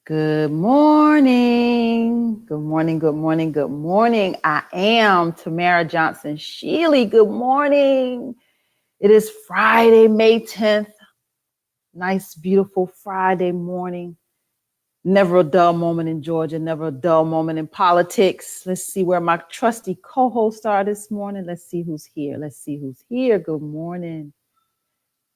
Good morning. Good morning. Good morning. Good morning. I am Tamara Johnson Sheely. Good morning. It is Friday, May 10th. Nice, beautiful Friday morning. Never a dull moment in Georgia, never a dull moment in politics. Let's see where my trusty co-hosts are this morning. Let's see who's here. Good morning.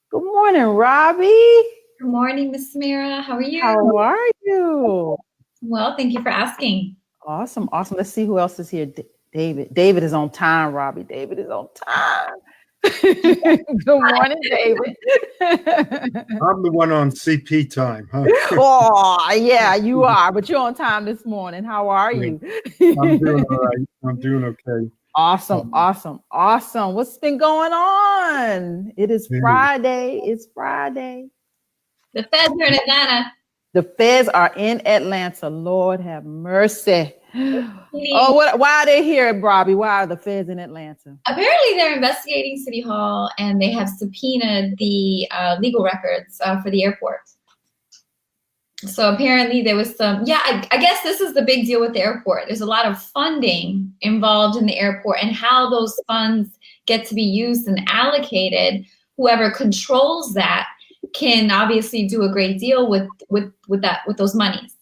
Good morning, Robby. Good morning, Miss Tamara. How are you? How are you? Well, thank you for asking. Awesome. Let's see who else is here. David. David is on time, Robby. David is on time. Good morning, David. I'm the one on CP time, huh? Oh, yeah, you are, but you're on time this morning. How are you? I'm doing all right. I'm doing okay. Awesome. What's been going on? It is Friday. It's Friday. The feds are in Atlanta. The feds are in Atlanta. Lord have mercy. Oh, why are they here, Robby? Why are the feds in Atlanta? Apparently, they're investigating City Hall, and they have subpoenaed the legal records for the airport. So apparently there was some, I guess this is the big deal with the airport. There's a lot of funding involved in the airport, and how those funds get to be used and allocated. Whoever controls that can obviously do a great deal with those monies.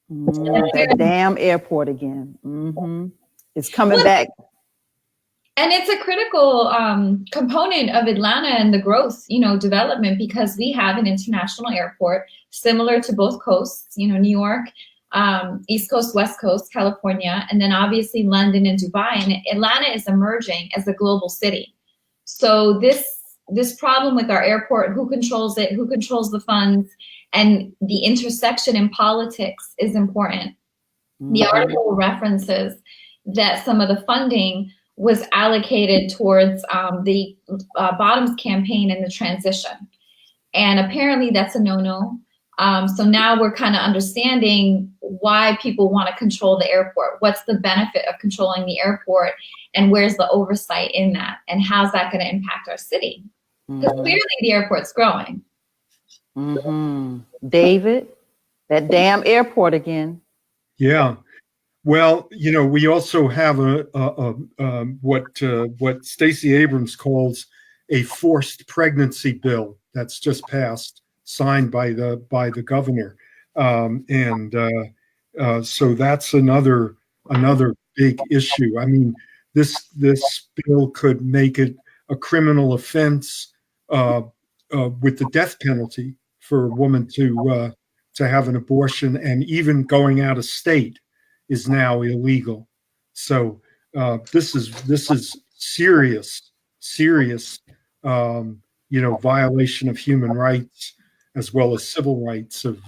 That damn airport again. Mm-hmm. It's coming back. And it's a critical component of Atlanta and the growth, development, because we have an international airport similar to both coasts, New York, East Coast, West Coast, California, and then obviously London and Dubai. And Atlanta is emerging as a global city. So this problem with our airport, who controls it, who controls the funds, and the intersection in politics is important. Mm-hmm. The article references that some of the funding was allocated towards the Bottoms campaign in the transition. And apparently that's a no-no. So now we're kind of understanding why people want to control the airport. What's the benefit of controlling the airport, and where's the oversight in that? And how's that going to impact our city? Because clearly the airport's growing. Mm-hmm. David, that damn airport again. Yeah. Well, we also have what Stacey Abrams calls a forced pregnancy bill that's just passed, signed by the governor, so that's another big issue. I mean, this bill could make it a criminal offense with the death penalty for a woman to have an abortion, and even going out of state is now illegal. So this is serious violation of human rights as well as civil rights of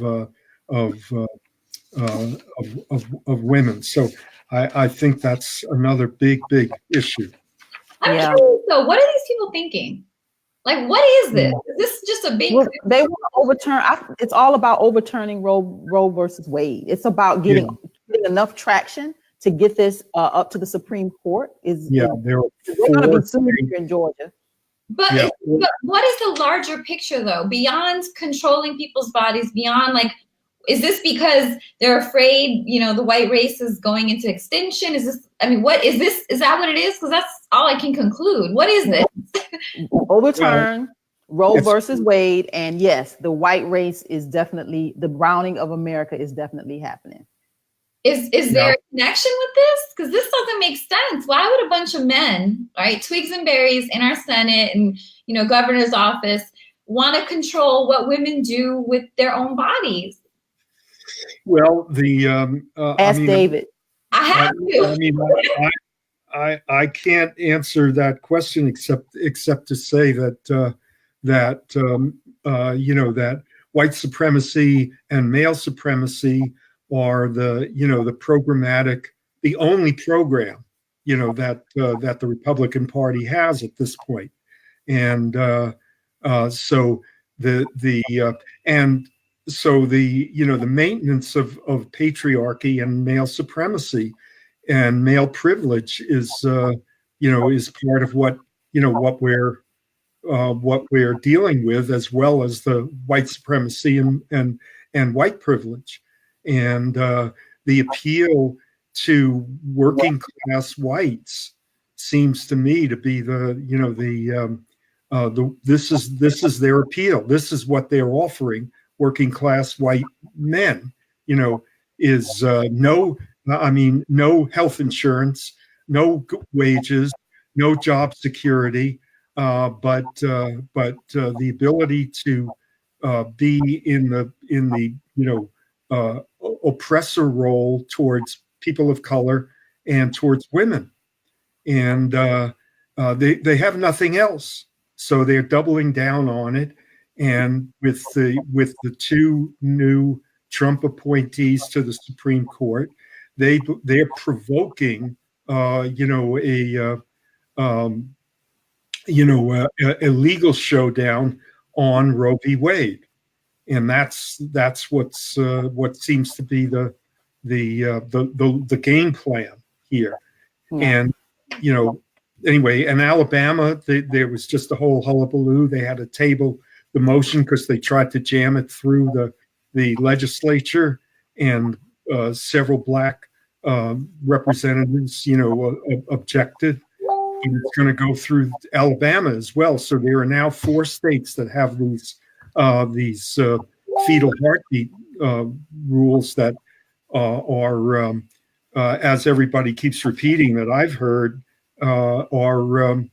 women. So I think that's another big issue. I'm curious, though, what are these people thinking? Like, what is this? Is this just a big? Well, they want to overturn. It's all about overturning Roe versus Wade. It's about getting enough traction to get this up to the Supreme Court. They're going to be sued here in Georgia. But what is the larger picture, though, beyond controlling people's bodies? Beyond, is this because they're afraid, the white race is going into extinction? Is this? I mean, what is this? Is that what it is? Because that's all I can conclude. What is this? Overturn Roe versus Wade, and yes, the white race is definitely, the browning of America is definitely happening. Is there a connection with this? Because this doesn't make sense. Why would a bunch of men, right, twigs and berries in our Senate and governor's office, want to control what women do with their own bodies? Well, ask David. I have to. I can't answer that question except to say that that white supremacy and male supremacy are the programmatic, the only program that the Republican Party has at this point, and so the maintenance of patriarchy and male supremacy and male privilege is part of what we're dealing with, as well as the white supremacy and white privilege. and the appeal to working class whites seems to me to be this is their appeal. This is what they're offering working class white men. Is no health insurance, no wages, no job security, but the ability to be in the oppressor role towards people of color and towards women, and they have nothing else, so they're doubling down on it. And with the two new Trump appointees to the Supreme Court, they're provoking a legal showdown on Roe v. Wade, and that's what seems to be the game plan here. Yeah. And anyway, in Alabama, there was just a whole hullabaloo. They had to table the motion because they tried to jam it through the legislature, and several black representatives, objected. And it's going to go through Alabama as well. So there are now 4 states that have these fetal heartbeat rules that are, as everybody keeps repeating that I've heard, are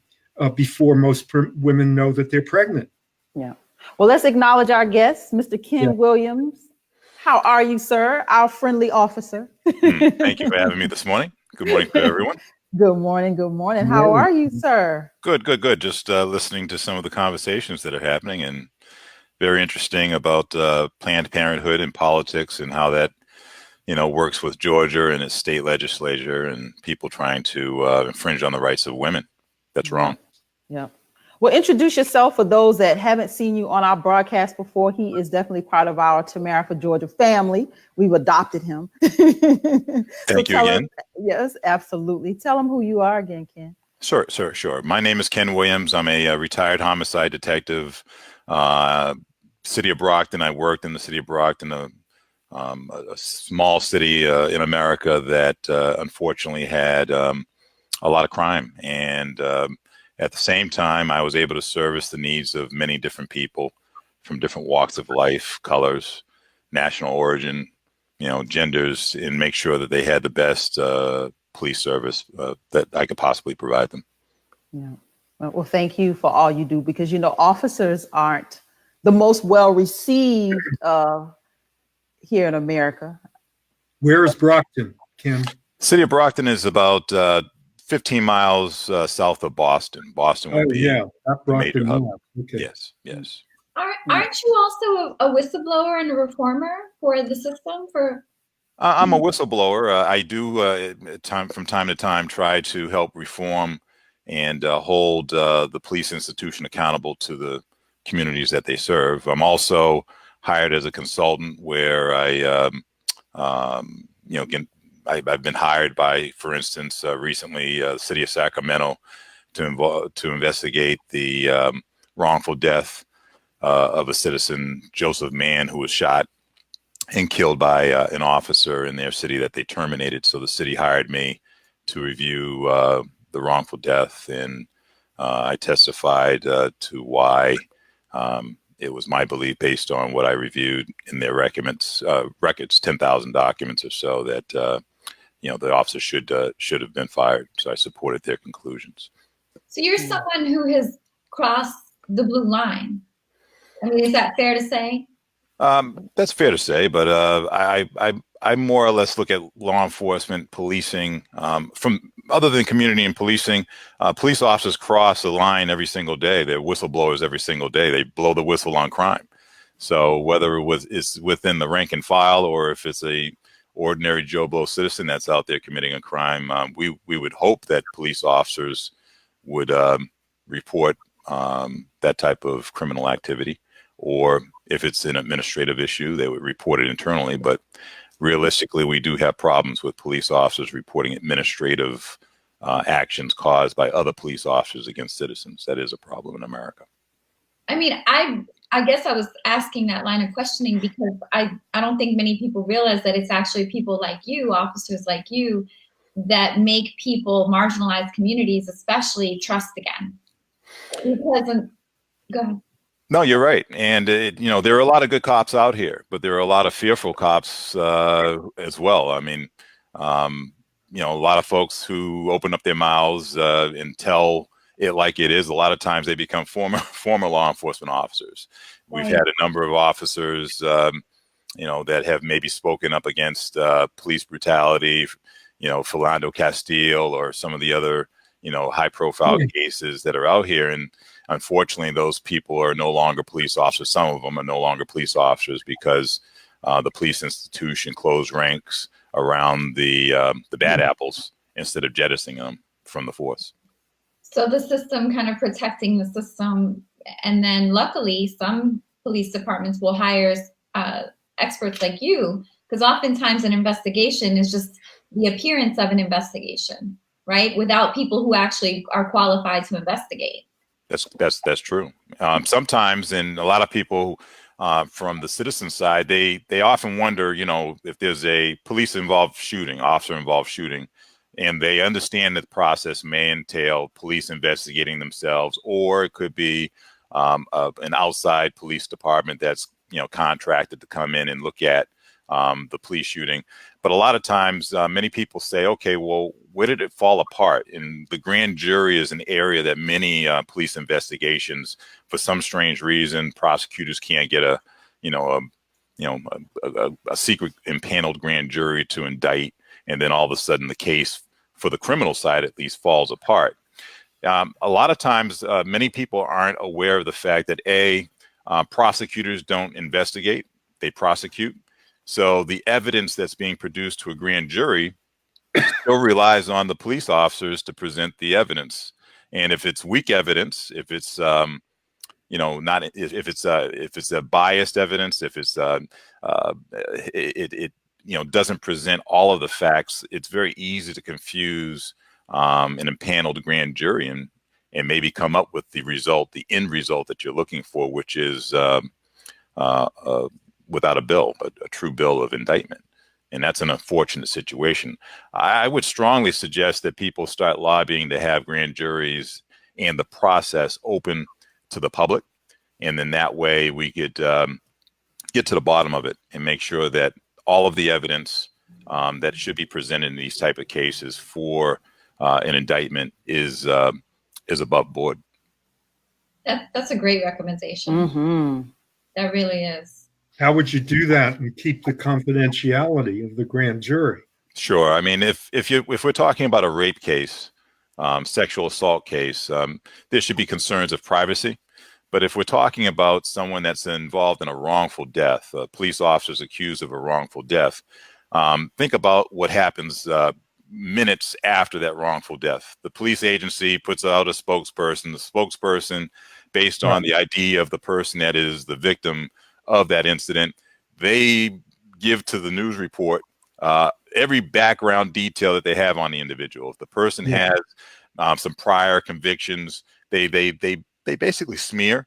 before most women know that they're pregnant. Yeah. Well, let's acknowledge our guest, Mr. Ken Williams. How are you, sir? Our friendly officer. Thank you for having me this morning. Good morning to everyone. Good morning. Good morning. How are you, sir? Good. Just listening to some of the conversations that are happening, and very interesting about Planned Parenthood and politics and how that, works with Georgia and its state legislature and people trying to infringe on the rights of women. That's wrong. Yeah. Well, introduce yourself for those that haven't seen you on our broadcast before. He is definitely part of our Tamara for Georgia family. We've adopted him. Thank you again. Yes, absolutely. Tell them who you are again, Ken. Sure. My name is Ken Williams. I'm a retired homicide detective. City of Brockton. I worked in the city of Brockton, a small city in America that unfortunately had a lot of crime. And at the same time, I was able to service the needs of many different people from different walks of life, colors, national origin, genders, and make sure that they had the best police service that I could possibly provide them. Yeah. Well, thank you for all you do, because, officers aren't the most well received here in America. Where is Brockton, Ken? City of Brockton is about 15 miles south of Boston. Boston would be that Brockton, major hub. Okay. Yes. Aren't you also a whistleblower and a reformer for the system? I'm a whistleblower. I do from time to time try to help reform and hold the police institution accountable to the communities that they serve. I'm also hired as a consultant where I've been hired by, for instance, recently the city of Sacramento to investigate the wrongful death of a citizen, Joseph Mann, who was shot and killed by an officer in their city that they terminated. So the city hired me to review the wrongful death, and I testified to why it was my belief, based on what I reviewed in their records, 10,000 documents or so, that the officer should have been fired. So I supported their conclusions. So you're someone who has crossed the blue line. I mean, is that fair to say? That's fair to say, but I more or less look at law enforcement, policing, from other than community and policing. Police officers cross the line every single day. They're whistleblowers every single day. They blow the whistle on crime. So whether it's within the rank and file, or if it's a ordinary Joe Blow citizen that's out there committing a crime, we would hope that police officers would report that type of criminal activity, or if it's an administrative issue, they would report it internally. But realistically, we do have problems with police officers reporting administrative actions caused by other police officers against citizens. That is a problem in America. I mean, I guess I was asking that line of questioning because I don't think many people realize that it's actually people like you, officers like you, that make people, marginalized communities especially, trust again. Because, go ahead. No, you're right. And, there are a lot of good cops out here, but there are a lot of fearful cops as well. I mean, a lot of folks who open up their mouths and tell it like it is. A lot of times they become former law enforcement officers. We've had a number of officers, that have maybe spoken up against police brutality, Philando Castile or some of the other, high profile cases that are out here. And unfortunately, those people are no longer police officers. Some of them are no longer police officers because the police institution closed ranks around the bad apples instead of jettisoning them from the force. So the system kind of protecting the system. And then luckily, some police departments will hire experts like you, because oftentimes an investigation is just the appearance of an investigation, right? Without people who actually are qualified to investigate. That's true. Sometimes, and a lot of people from the citizen side, they often wonder, if there's a police-involved shooting, officer-involved shooting, and they understand that the process may entail police investigating themselves, or it could be an outside police department that's contracted to come in and look at the police shooting. But a lot of times, many people say, okay, well, where did it fall apart? And the grand jury is an area that many police investigations, for some strange reason, prosecutors can't get a secret impaneled grand jury to indict, and then all of a sudden the case for the criminal side at least falls apart. A lot of times, many people aren't aware of the fact that prosecutors don't investigate, they prosecute. So the evidence that's being produced to a grand jury still relies on the police officers to present the evidence. And if it's weak evidence, if it's if it's a biased evidence, if it's it doesn't present all of the facts, it's very easy to confuse an impaneled grand jury and maybe come up with the end result that you're looking for, which is without a bill, but a true bill of indictment. And that's an unfortunate situation. I would strongly suggest that people start lobbying to have grand juries and the process open to the public. And then that way we could get to the bottom of it and make sure that all of the evidence that should be presented in these type of cases for an indictment is above board. That's a great recommendation. Mm-hmm. That really is. How would you do that and keep the confidentiality of the grand jury? Sure. I mean, if we're talking about a rape case, sexual assault case, there should be concerns of privacy. But if we're talking about someone that's involved in a wrongful death, police officers accused of a wrongful death, think about what happens minutes after that wrongful death. The police agency puts out a spokesperson. The spokesperson, based on the ID of the person that is the victim of that incident, they give to the news report every background detail that they have on the individual. If the person has some prior convictions, they basically smear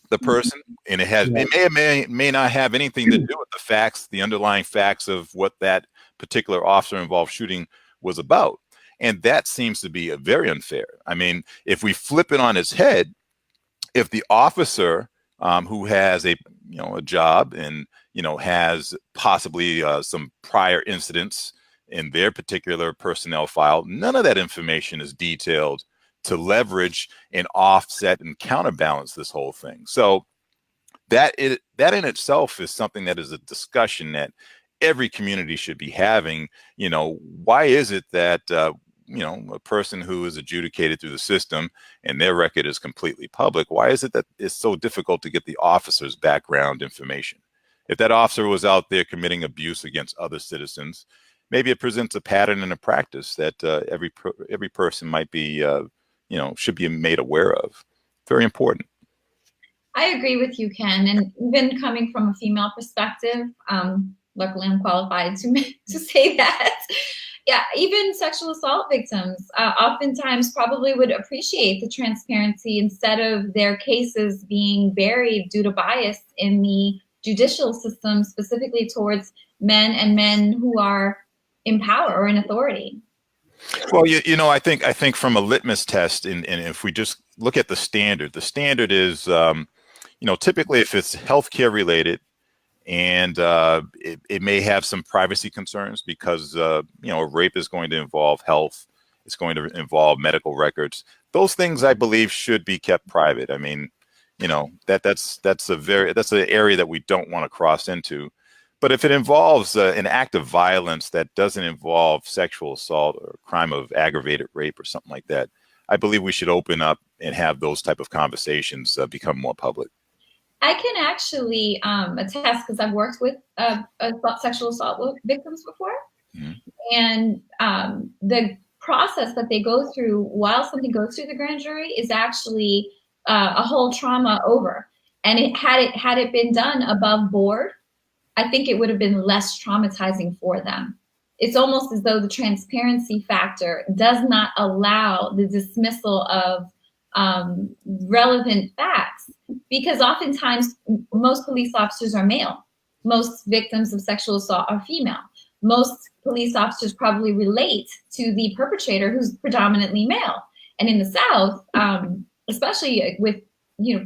the person, and it may not have anything to do with the facts, the underlying facts of what that particular officer involved shooting was about. And that seems to be very unfair. I mean, if we flip it on its head, if the officer who has a job and has possibly some prior incidents in their particular personnel file, none of that information is detailed to leverage and offset and counterbalance this whole thing. So that in itself is something that is a discussion that every community should be having. Why is it that a person who is adjudicated through the system and their record is completely public, why is it that it's so difficult to get the officer's background information? If that officer was out there committing abuse against other citizens, maybe it presents a pattern and a practice that every person might be, should be made aware of. Very important. I agree with you, Ken. And even coming from a female perspective, luckily I'm qualified to say that. Yeah, even sexual assault victims oftentimes probably would appreciate the transparency instead of their cases being buried due to bias in the judicial system, specifically towards men and men who are in power or in authority. Well, I think from a litmus test, and if we just look at the standard is, typically if it's healthcare related, and it may have some privacy concerns because a rape is going to involve health, it's going to involve medical records. Those things I believe should be kept private. I mean, that's an area that we don't want to cross into. But if it involves an act of violence that doesn't involve sexual assault or crime of aggravated rape or something like that, I believe we should open up and have those type of conversations become more public. I can actually attest, because I've worked with sexual assault victims before. Mm-hmm. And the process that they go through while something goes through the grand jury is actually a whole trauma over. And had it been done above board, I think it would have been less traumatizing for them. It's almost as though the transparency factor does not allow the dismissal of relevant facts, because oftentimes most police officers are male. Most victims of sexual assault are female. Most police officers probably relate to the perpetrator, who's predominantly male. And in the South, especially with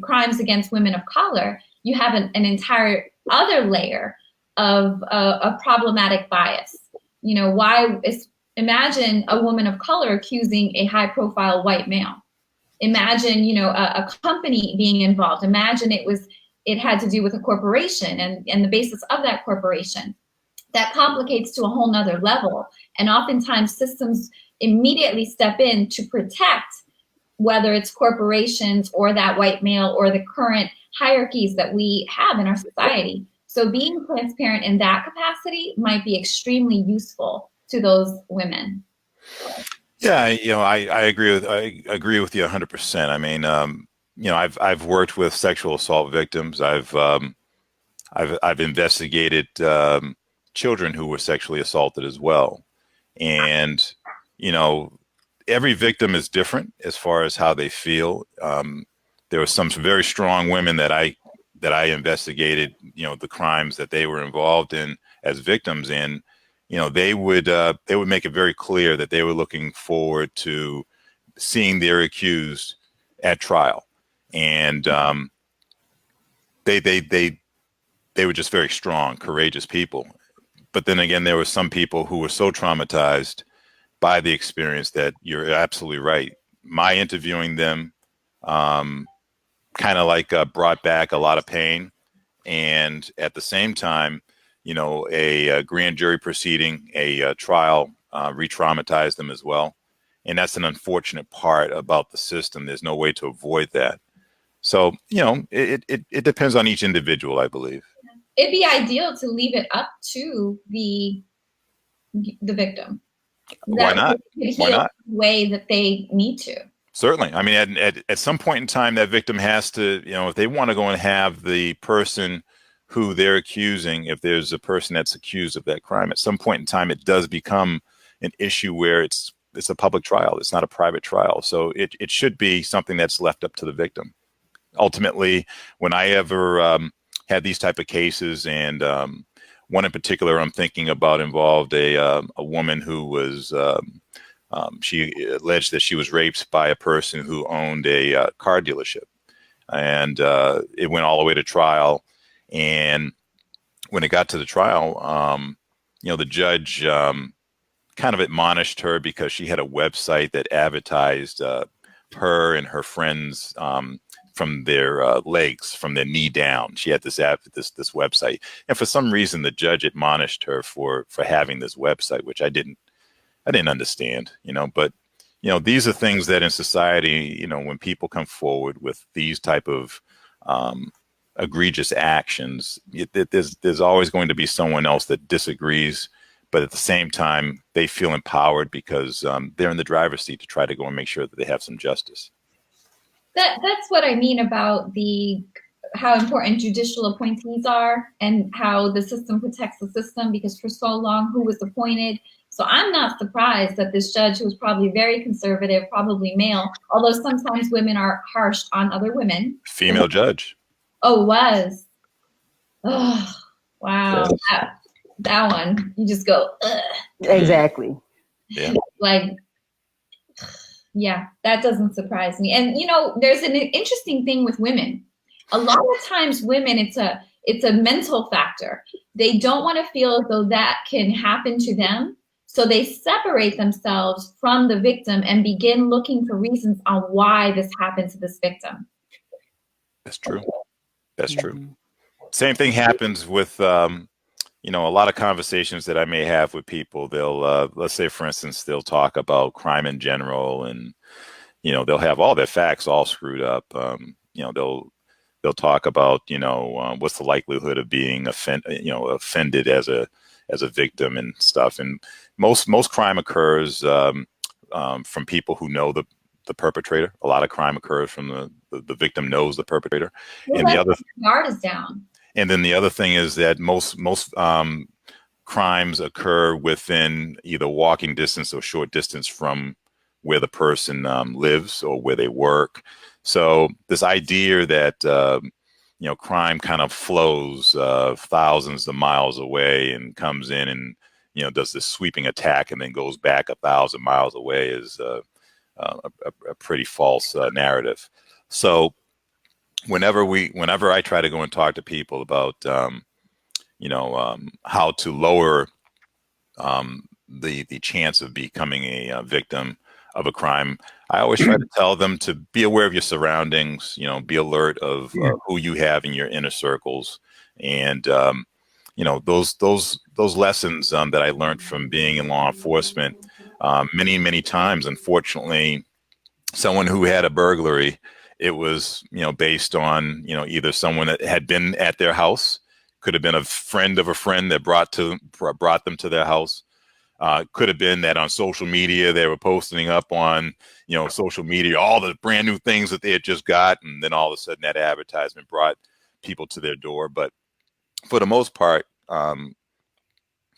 crimes against women of color, you have an entire other layer of a problematic bias. Imagine a woman of color accusing a high-profile white male. Imagine, a company being involved. Imagine it had to do with a corporation and the basis of that corporation. That complicates to a whole nother level. And oftentimes systems immediately step in to protect, whether it's corporations or that white male or the current hierarchies that we have in our society. So being transparent in that capacity might be extremely useful to those women. Yeah, I agree with you 100%. I mean, I've worked with sexual assault victims. I've investigated children who were sexually assaulted as well, and every victim is different as far as how they feel. There were some very strong women that I investigated, the crimes that they were involved in as victims in. They would make it very clear that they were looking forward to seeing their accused at trial, and they were just very strong, courageous people. But then again, there were some people who were so traumatized by the experience that you're absolutely right. My interviewing them kind of brought back a lot of pain, and at the same time, a grand jury proceeding, a trial, re-traumatized them as well. And that's an unfortunate part about the system. There's no way to avoid that. So, it depends on each individual, I believe. It'd be ideal to leave it up to the victim. Why not? Why not? The way that they need to. Certainly. I mean, at some point in time, that victim has to, if they want to go and have the person who they're accusing, if there's a person that's accused of that crime, at some point in time, it does become an issue where it's a public trial. It's not a private trial. So it should be something that's left up to the victim. Ultimately, when I ever had these type of cases, and one in particular I'm thinking about involved a woman who was, she alleged that she was raped by a person who owned a car dealership. And it went all the way to trial. And when it got to the trial, the judge kind of admonished her because she had a website that advertised her and her friends from their legs, from their knee down. She had this website, and for some reason, the judge admonished her for having this website, which I didn't understand. But these are things that in society, when people come forward with these type of egregious actions, there's always going to be someone else that disagrees, but at the same time they feel empowered because they're in the driver's seat to try to go and make sure that they have some justice. That's what I mean about the how important judicial appointees are and how the system protects the system, because for so long, who was appointed? So I'm not surprised that this judge, who was probably very conservative, probably male, although sometimes women are harsh on other women. Female judge. Oh, was. Oh, wow. Yes. That one, you just go, ugh. Exactly. Yeah. Like, yeah, that doesn't surprise me. And, you know, there's an interesting thing with women. A lot of times women, it's a mental factor. They don't want to feel as though that can happen to them. So they separate themselves from the victim and begin looking for reasons on why this happened to this victim. That's true. That's true. Same thing happens with, you know, a lot of conversations that I may have with people. They'll, let's say, for instance, they'll talk about crime in general, and, you know, they'll have all their facts all screwed up. You know, they'll talk about, you know, what's the likelihood of being offended as a victim and stuff. And most crime occurs from people who know the perpetrator. A lot of crime occurs from the victim knows the perpetrator. Well, and the other guard is down. And then the other thing is that most crimes occur within either walking distance or short distance from where the person lives or where they work. So this idea that you know, crime kind of flows thousands of miles away and comes in and, you know, does this sweeping attack and then goes back 1,000 miles away is a pretty false narrative. So whenever I try to go and talk to people about, you know, how to lower the chance of becoming a victim of a crime, I always try to tell them to be aware of your surroundings, you know, be alert of who you have in your inner circles. And, you know, those lessons that I learned from being in law enforcement many times, unfortunately, someone who had a burglary, it was, you know, based on, you know, either someone that had been at their house, could have been a friend of a friend that brought them to their house. Could have been that on social media, they were posting up on, you know, social media, all the brand new things that they had just got. And then all of a sudden that advertisement brought people to their door. But for the most part,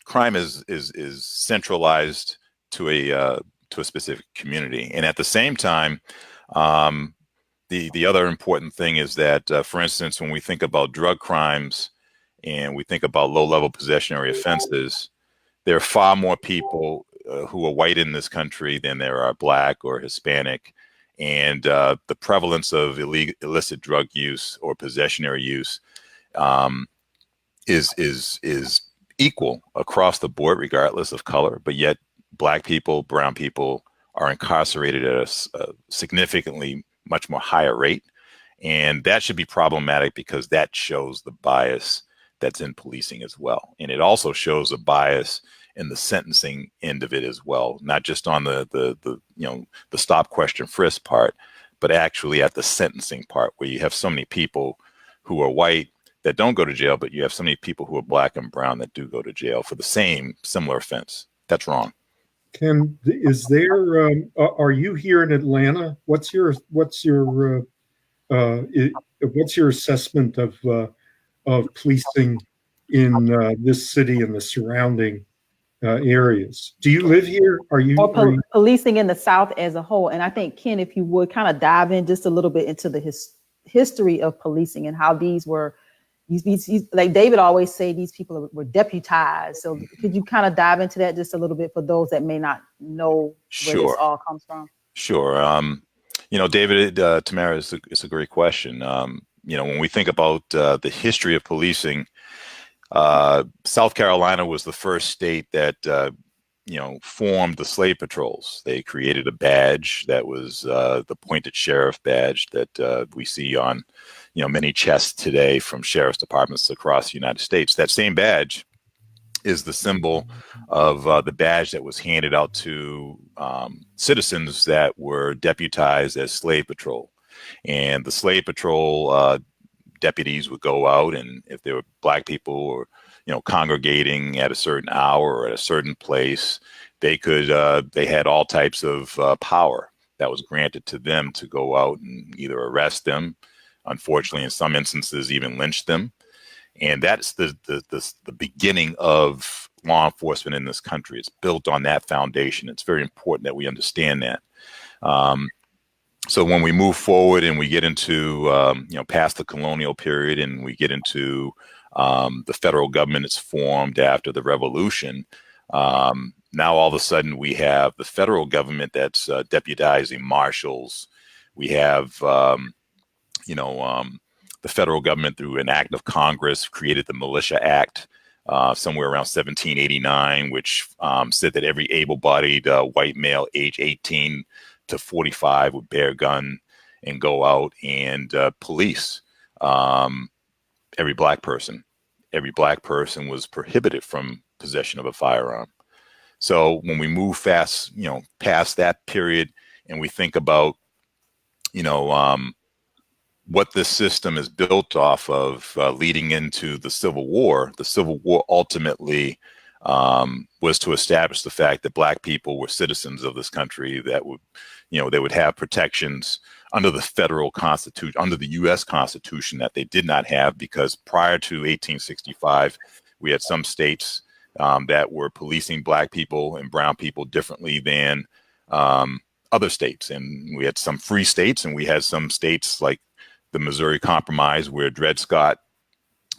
crime is centralized to a specific community. And at the same time, the other important thing is that, for instance, when we think about drug crimes and we think about low-level possessionary offenses, there are far more people who are white in this country than there are black or Hispanic. And the prevalence of illicit drug use or possessionary use is equal across the board, regardless of color. But yet black people, brown people are incarcerated at a significantly much more higher rate. And that should be problematic because that shows the bias that's in policing as well. And it also shows a bias in the sentencing end of it as well, not just on the you know, the stop, question, frisk part, but actually at the sentencing part, where you have so many people who are white that don't go to jail, but you have so many people who are black and brown that do go to jail for the similar offense. That's wrong. Ken, is there? Are you here in Atlanta? What's your assessment of policing in this city and the surrounding areas? Do you live here? Are you policing in the South as a whole? And I think, Ken, if you would kind of dive in just a little bit into the history of policing and how these were. Like David always say, these people were deputized. So could you kind of dive into that just a little bit for those that may not know where this all comes from? Sure. You know, David, Tamara, it's a great question. You know, when we think about the history of policing, South Carolina was the first state that, you know, formed the slave patrols. They created a badge that was the pointed sheriff badge that we see on, you know, many chests today from sheriff's departments across the United States. That same badge is the symbol of the badge that was handed out to citizens that were deputized as slave patrol. And the slave patrol deputies would go out, and if there were black people or, you know, congregating at a certain hour or at a certain place, they had all types of power that was granted to them to go out and either arrest them, unfortunately, in some instances, even lynched them. And that's the beginning of law enforcement in this country. It's built on that foundation. It's very important that we understand that. So when we move forward and we get into, past the colonial period and we get into the federal government is formed after the revolution, now all of a sudden we have the federal government that's deputizing marshals. We have, the federal government through an act of Congress created the Militia Act somewhere around 1789, which said that every able-bodied white male age 18 to 45 would bear a gun and go out and police every black person. Every black person was prohibited from possession of a firearm. So when we move past that period and we think about, what this system is built off of leading into the Civil War ultimately was to establish the fact that black people were citizens of this country, that would, they would have protections under the federal constitution, under the U.S. Constitution that they did not have, because prior to 1865, we had some states that were policing black people and brown people differently than other states. And we had some free states, and we had some states like the Missouri Compromise, where Dred Scott,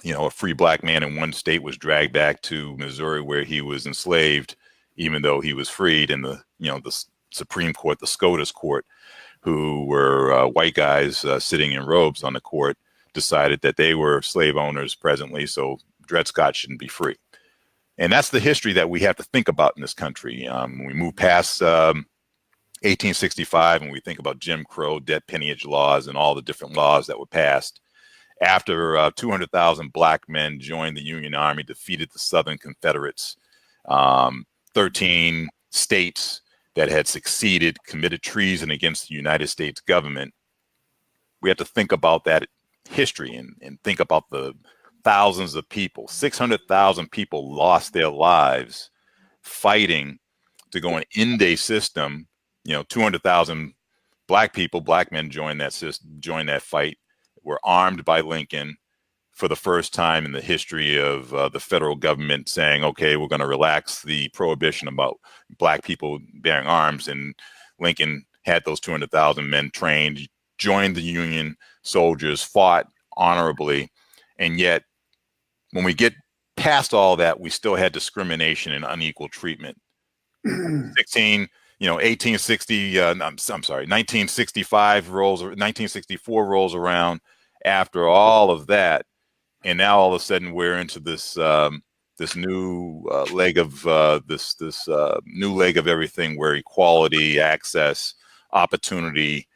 a free black man in one state, was dragged back to Missouri where he was enslaved, even though he was freed. And the Supreme Court, the SCOTUS court, who were white guys sitting in robes on the court, decided that they were slave owners presently, so Dred Scott shouldn't be free. And that's the history that we have to think about in this country. When we move past 1865 and we think about Jim Crow, debt penniage laws, and all the different laws that were passed after 200,000 black men joined the Union Army, defeated the Southern Confederates. 13 states that had succeeded committed treason against the United States government. We have to think about that history and think about the thousands of people. 600,000 people lost their lives fighting to go and end a system. 200,000 black men joined that fight, were armed by Lincoln for the first time in the history of the federal government, saying, okay, we're going to relax the prohibition about black people bearing arms. And Lincoln had those 200,000 men trained, joined the Union soldiers, fought honorably. And yet, when we get past all that, we still had discrimination and unequal treatment. 1964 rolls around after all of that, and now all of a sudden we're into this new leg of new leg of everything, where equality, access, opportunity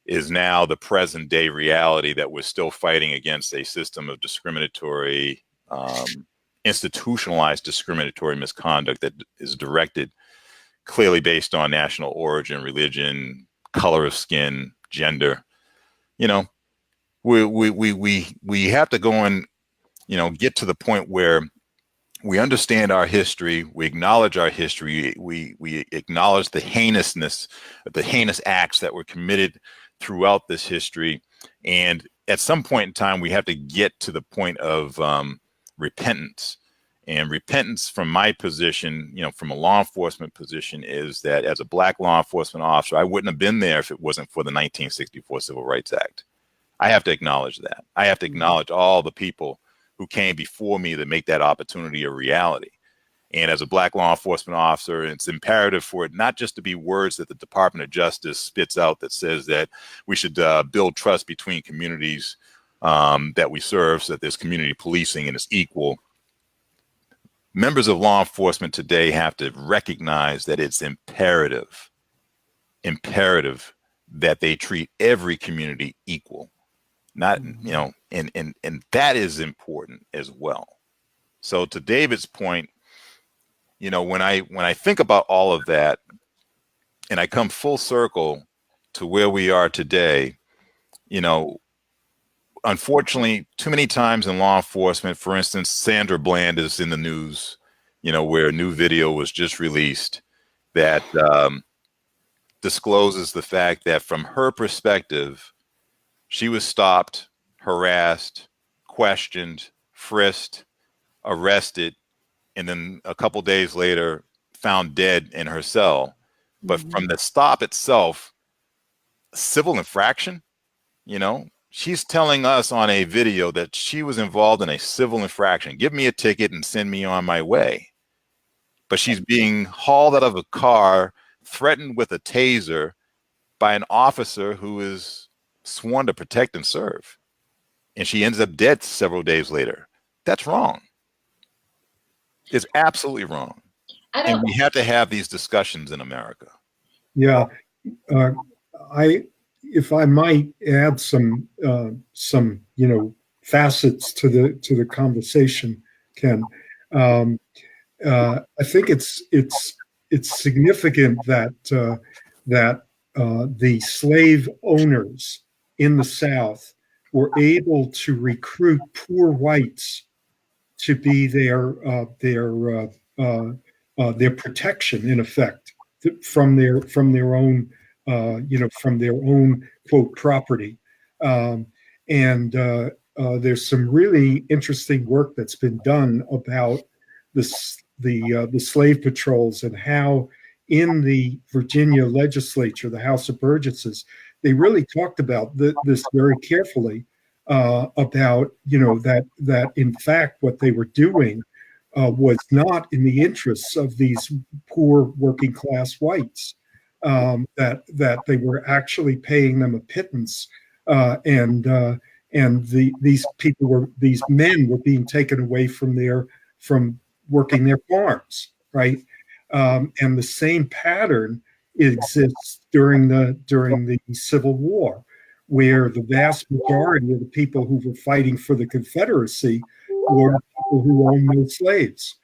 is now the present day reality, that we're still fighting against a system of discriminatory, institutionalized discriminatory misconduct that is directed clearly based on national origin, religion, color of skin, gender. We have to go and, get to the point where we understand our history, we acknowledge our history, we acknowledge the heinousness, the heinous acts that were committed throughout this history. And at some point in time, we have to get to the point of repentance. And repentance, from my position, from a law enforcement position, is that as a black law enforcement officer, I wouldn't have been there if it wasn't for the 1964 Civil Rights Act. I have to acknowledge that. I have to acknowledge all the people who came before me to make that opportunity a reality. And as a black law enforcement officer, it's imperative for it not just to be words that the Department of Justice spits out that says that we should build trust between communities that we serve, so that there's community policing and it's equal. Members of law enforcement today have to recognize that it's imperative that they treat every community equal. Not, and that is important as well. So to David's point, when I think about all of that and I come full circle to where we are today, unfortunately, too many times in law enforcement, for instance, Sandra Bland is in the news, where a new video was just released that discloses the fact that from her perspective, She was stopped, harassed, questioned, frisked, arrested, and then a couple days later found dead in her cell. But from the stop itself, civil infraction, you know, she's telling us on a video that she was involved in a civil infraction. Give me a ticket and send me on my way. But she's being hauled out of a car, threatened with a taser by an officer who is sworn to protect and serve. And she ends up dead several days later. That's wrong. It's absolutely wrong. And we have to have these discussions in America. Yeah. If I might add some facets to the conversation, Ken, I think it's significant that the slave owners in the South were able to recruit poor whites to be their protection, in effect, from their own quote property. There's some really interesting work that's been done about the slave patrols and how in the Virginia legislature, the House of Burgesses, they really talked about this very carefully, about that in fact what they were doing was not in the interests of these poor working class whites, that they were actually paying them a pittance, and these men were being taken away from working their farms, right? And the same pattern exists during the Civil War, where the vast majority of the people who were fighting for the Confederacy were people who owned no slaves.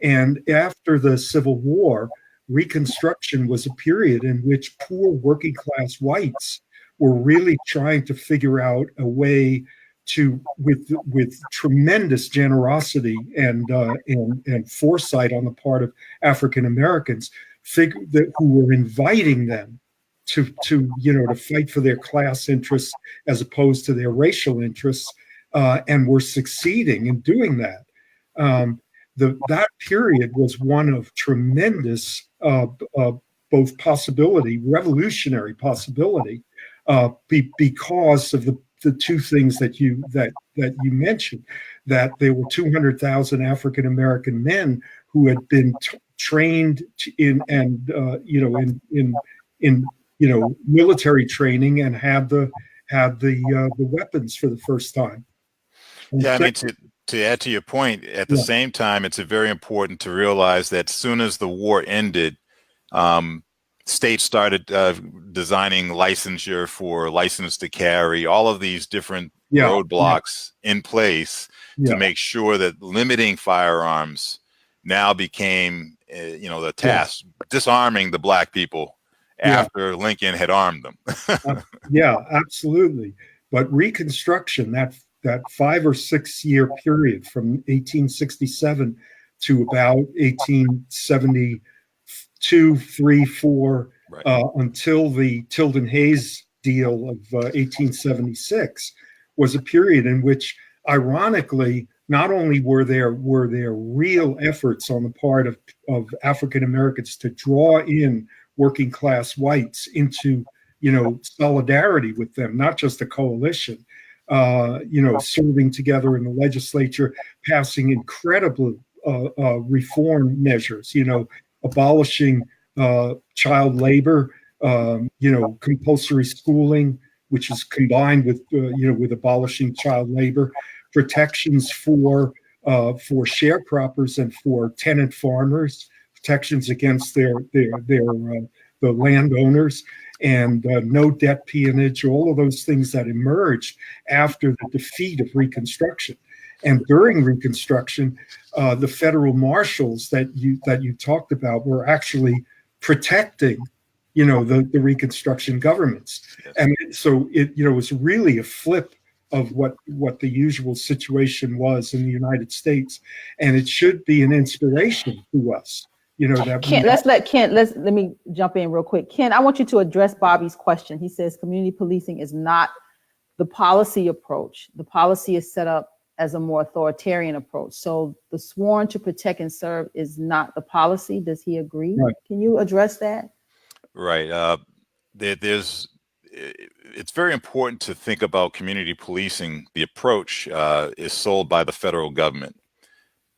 And after the Civil War, Reconstruction was a period in which poor working class whites were really trying to figure out a way to, with tremendous generosity and foresight on the part of African Americans, who were inviting them to fight for their class interests as opposed to their racial interests, and were succeeding in doing that. That period was one of tremendous both possibility, revolutionary possibility, because of the two things that you mentioned, that there were 200,000 African American men who had been trained in military training and had the weapons for the first time. And yeah, I mean, to add to your point, at the same time, it's very important to realize that as soon as the war ended, states started designing licensure for license to carry, all of these different roadblocks in place to make sure that limiting firearms now became, the task, disarming the black people after Lincoln had armed them. Yeah, absolutely. But Reconstruction, that 5 or 6 year period from 1867 to about 1872, 3, 4, until the Tilden Hayes deal of 1876, was a period in which, ironically, not only were there real efforts on the part of African Americans to draw in working class whites into solidarity with them, not just a coalition, serving together in the legislature, passing incredible reform measures, abolishing child labor, compulsory schooling, which is combined with abolishing child labor, protections for sharecroppers and for tenant farmers, protections against the landowners, and no debt peonage, all of those things that emerged after the defeat of Reconstruction. And during Reconstruction, the federal marshals that you talked about were actually protecting, the Reconstruction governments. Yes. And so it was really a flip of what the usual situation was in the United States, and it should be an inspiration to us. Ken, let me jump in real quick. Ken, I want you to address Bobby's question. He says community policing is not the policy approach. The policy is set up as a more authoritarian approach. So the sworn to protect and serve is not the policy. Does he agree? Right. Can you address that? Right. It's very important to think about community policing. The approach is sold by the federal government.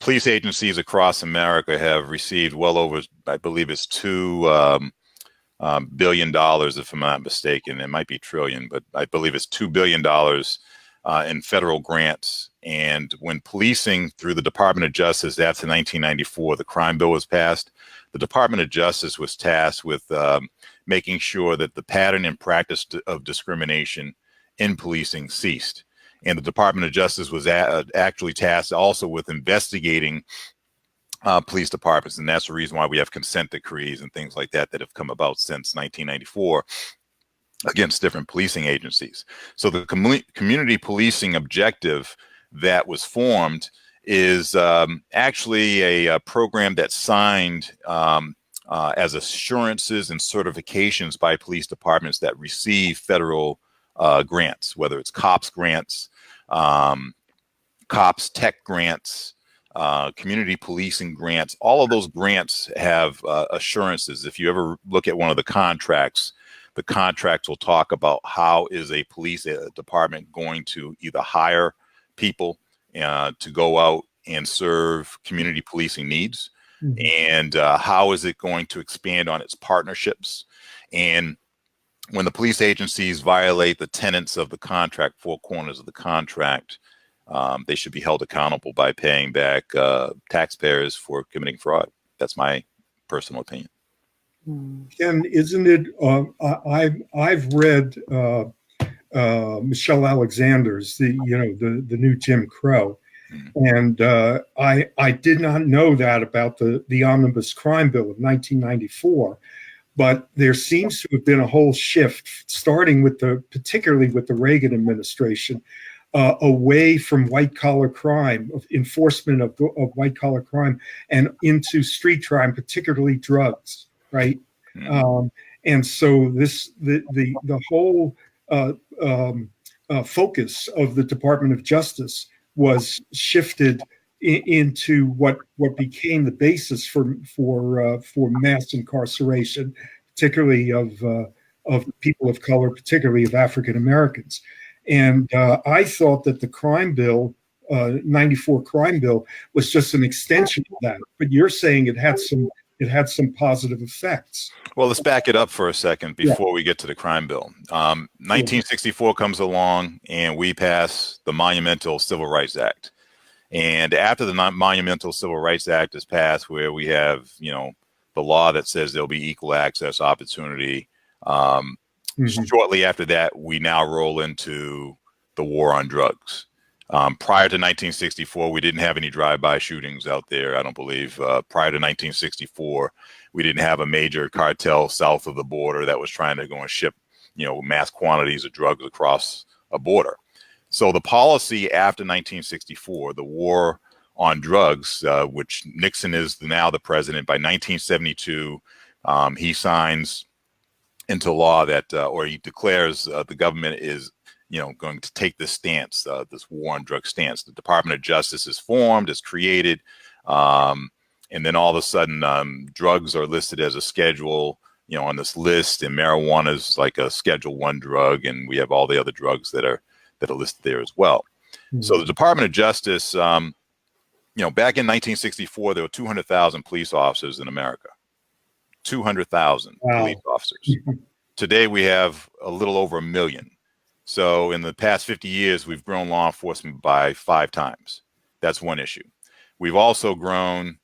Police agencies across America have received well over, I believe it's $2 billion, if I'm not mistaken. It might be trillion, but I believe it's $2 billion in federal grants. And when policing through the Department of Justice after 1994, the crime bill was passed, the Department of Justice was tasked with making sure that the pattern and practice of discrimination in policing ceased. And the Department of Justice was actually tasked also with investigating police departments. And that's the reason why we have consent decrees and things like that that have come about since 1994 against different policing agencies. So the community policing objective that was formed is actually a program that's signed as assurances and certifications by police departments that receive federal grants, whether it's COPS grants, COPS tech grants, community policing grants. All of those grants have assurances. If you ever look at one of the contracts will talk about how is a police department going to either hire people to go out and serve community policing needs, and how is it going to expand on its partnerships. And when the police agencies violate the tenets of the contract, four corners of the contract, they should be held accountable by paying back taxpayers for committing fraud. That's my personal opinion. And isn't it? I've read Michelle Alexander's the new Jim Crow, and I did not know that about the Omnibus Crime Bill of 1994. But there seems to have been a whole shift, starting particularly with the Reagan administration, away from white collar crime, of enforcement of white collar crime, and into street crime, particularly drugs, right? And so the whole focus of the Department of Justice was shifted into what became the basis for mass incarceration, particularly of people of color, particularly of African Americans. And I thought that the crime bill, 94 crime bill, was just an extension of that. But you're saying it had some positive effects. Well, let's back it up for a second before we get to the crime bill. 1964 comes along and we pass the monumental Civil Rights Act. And after the monumental Civil Rights Act is passed, where we have, the law that says there'll be equal access opportunity, shortly after that, we now roll into the war on drugs. Prior to 1964, we didn't have any drive-by shootings out there, I don't believe. Prior to 1964, we didn't have a major cartel south of the border that was trying to go and ship, mass quantities of drugs across a border. So the policy after 1964, the war on drugs, which Nixon is now the president, by 1972, he signs into law that, or he declares the government is, going to take this stance, this war on drug stance. The Department of Justice is formed, is created, and then all of a sudden, drugs are listed as a schedule, on this list, and marijuana is like a Schedule I drug, and we have all the other drugs that are listed there as well. So the Department of Justice, back in 1964, there were 200,000 police officers in America. 200,000 police officers. Today, we have a little over 1 million. So in the past 50 years, we've grown law enforcement by 5 times. That's one issue. We've also grown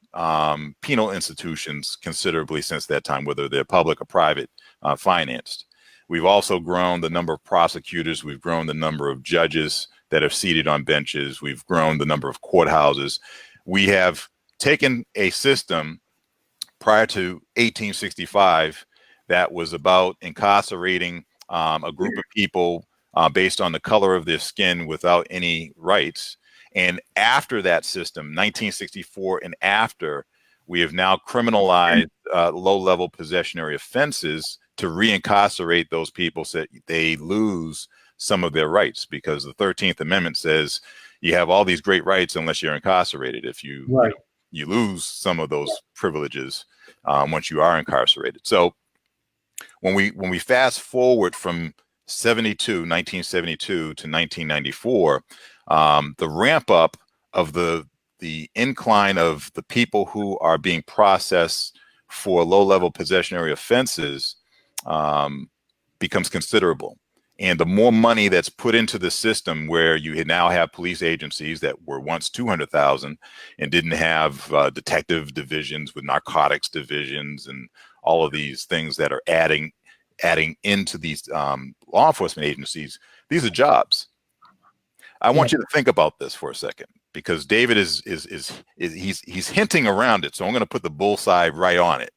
penal institutions considerably since that time, whether they're public or private financed. We've also grown the number of prosecutors. We've grown the number of judges that are seated on benches. We've grown the number of courthouses. We have taken a system prior to 1865 that was about incarcerating a group of people based on the color of their skin without any rights. And after that system, 1964 and after, we have now criminalized low-level possessionary offenses to reincarcerate those people so that they lose some of their rights, because the 13th Amendment says you have all these great rights unless you're incarcerated. If you, Right. you lose some of those privileges once you are incarcerated. So when we fast forward from 1972 to 1994, the ramp up of the incline of the people who are being processed for low-level possessionary offenses becomes considerable. And the more money that's put into the system, where you now have police agencies that were once 200,000 and didn't have detective divisions with narcotics divisions and all of these things that are adding into these law enforcement agencies, these are jobs. I want you to think about this for a second, because David he's hinting around it. So I'm going to put the bullseye right on it.